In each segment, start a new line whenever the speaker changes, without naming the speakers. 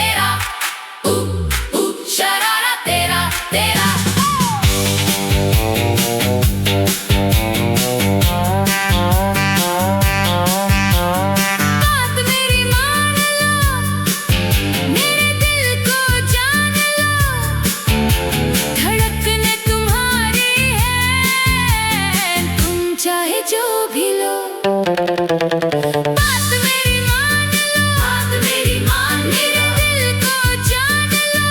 तेरा, शरारा तेरा तेरा। बात मेरी मान लो, मेरे दिल को जान लो, धड़कने तुम्हारी है, तुम चाहे जो भी लो। बात मेरी मान लो, बात मेरी मान, मेरे दिल को जान लो,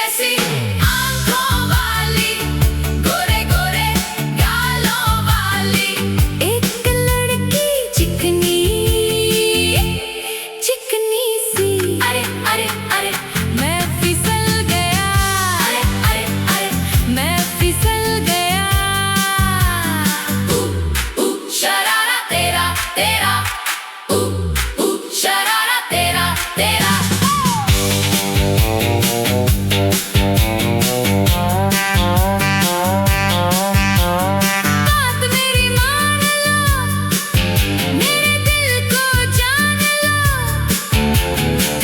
जैसी आंखों वाली, गोरे गोरे गालों वाली, एक लड़की चिकनी चिकनी सी। अरे अरे अरे मैं फिसल गया, अरे अरे अरे मैं फिसल गया। शरारा तेरा तेरा, शरारा तेरा तेरा। बात मेरी मान लो, मेरे दिल को जान लो,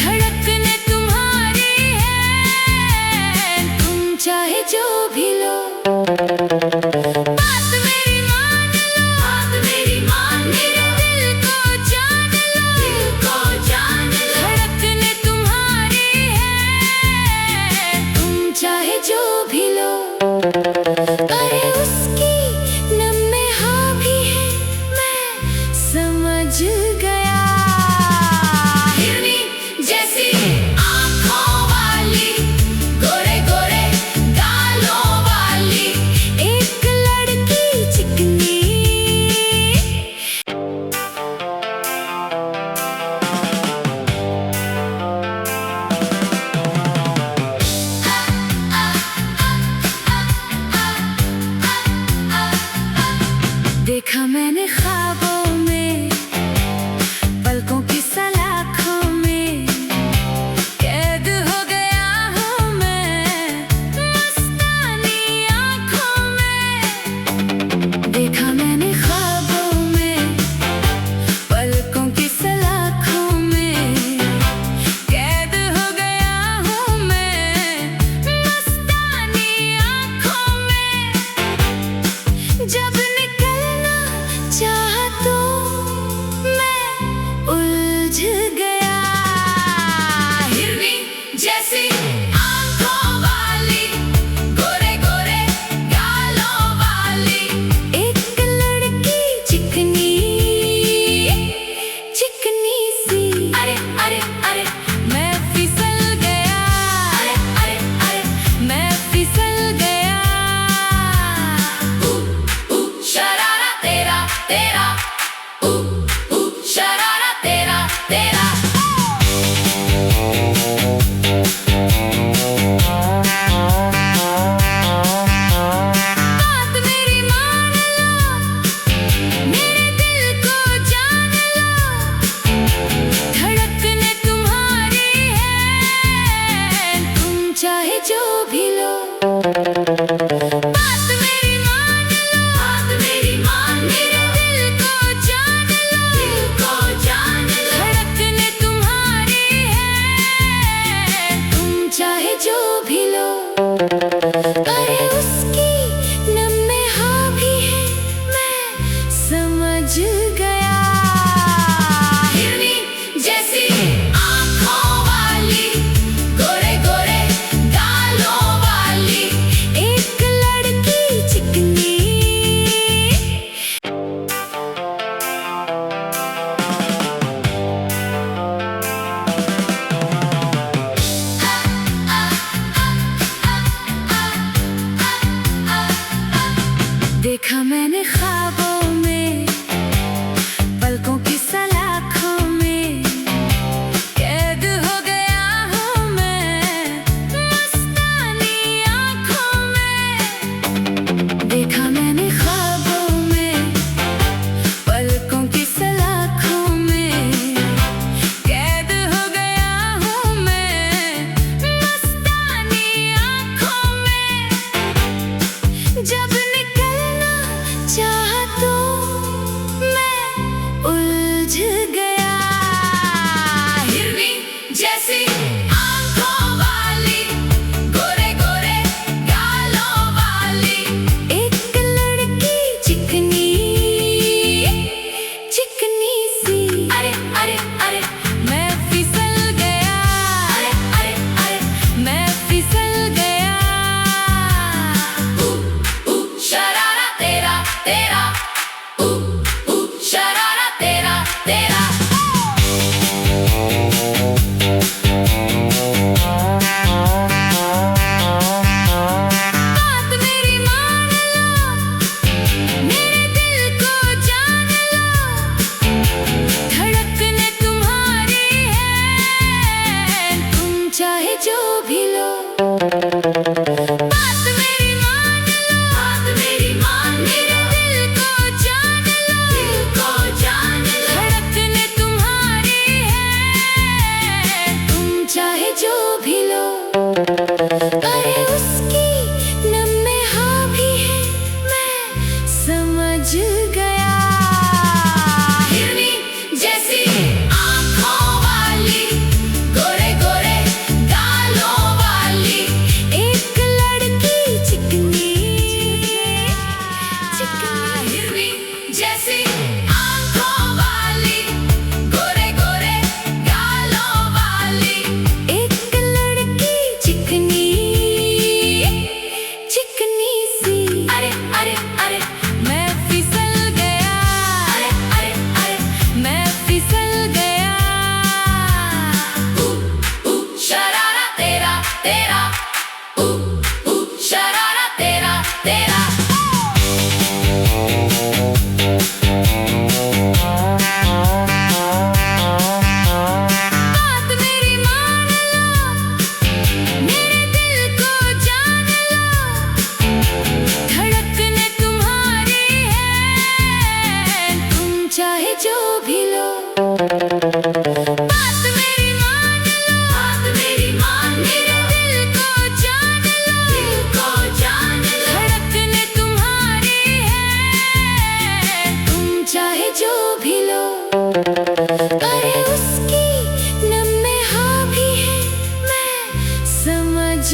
धड़कने तुम्हारी है, तुम चाहे जो भी लो। बात मेरी मान लो, बात मेरी मान, मेरे दिल को जान लो, दिल को जान लो, धड़कने तुम्हारी है, तुम चाहे जो भी लो। अरे उसकी नम हाँ भी है, मैं समझ गया। हिरनी जैसी आंखों वाली, गोरे गोरे गालों वाली, एक लड़की चिकनी। देखा मैंने ख्वाबों में, पलकों की सलाखों में, कैद हो गया हूँ मैं मस्तानी आँखों में। देखा मैंने ख्वाबों में, पलकों की सलाखों में, कैद हो गया हूँ मैं मस्तानी आँखों में। जब निकलना चाहा तो मैं उलझ गया। हिरनी जैसी आंखों वाली, गोरे गोरे गालों वाली, एक लड़की चिकनी चिकनी सी। अरे अरे अरे मैं फिसल गया, अरे अरे अरे मैं फिसल गया। शरारा तेरा तेरा, शरारा तेरा तेरा। बात मेरी मान लो, मेरे दिल को जान लो, धड़कने तुम्हारी है, तुम चाहे जो भी लो। बात मेरी मान लो, बात मेरी मान, मेरे दिल को जान लो, दिल को जान लो, धड़कने तुम्हारी है, तुम चाहे जो भी लो। अरे उसकी नम हाँ भी है, मैं समझ गया। हिरनी जैसी आंखों वाली, गोरे गोरे गालों वाली, एक लड़की चिकनी। भी लो, बात मेरी मान लो, बात मेरी मान लो, मेरे दिल को जान लो, दिल को जान लो, धड़कने तुम्हारी है, तुम चाहे जो भी लो। अरे उसकी नम हाँ भी है, मैं समझ गया। हिरनी जैसी आँखों वाली, गोरे गोरे गालों वाली, एक लड़की चिकनी चिकनी। हिरनी जैसी आँखों वाली, गोरे गोरे गालों वाली, एक लड़की चिकनी चिकनी सी। अरे अरे अरे मैं फिसल गया, अरे अरे अरे मैं फिसल गया। शरारा तेरा तेरा, शरारा तेरा तेरा। बात मेरी मान लो, मेरे दिल को जान लो, धड़कने तुम्हारी है, तुम चाहे जो भी लो। बात मेरी मान लो, बात मेरी मान लो, मेरे दिल को जान लो, दिल को जान लो, धड़कने तुम्हारी है, तुम चाहे जो भी लो। अरे उसकी नम हाँ भी है, मैं समझ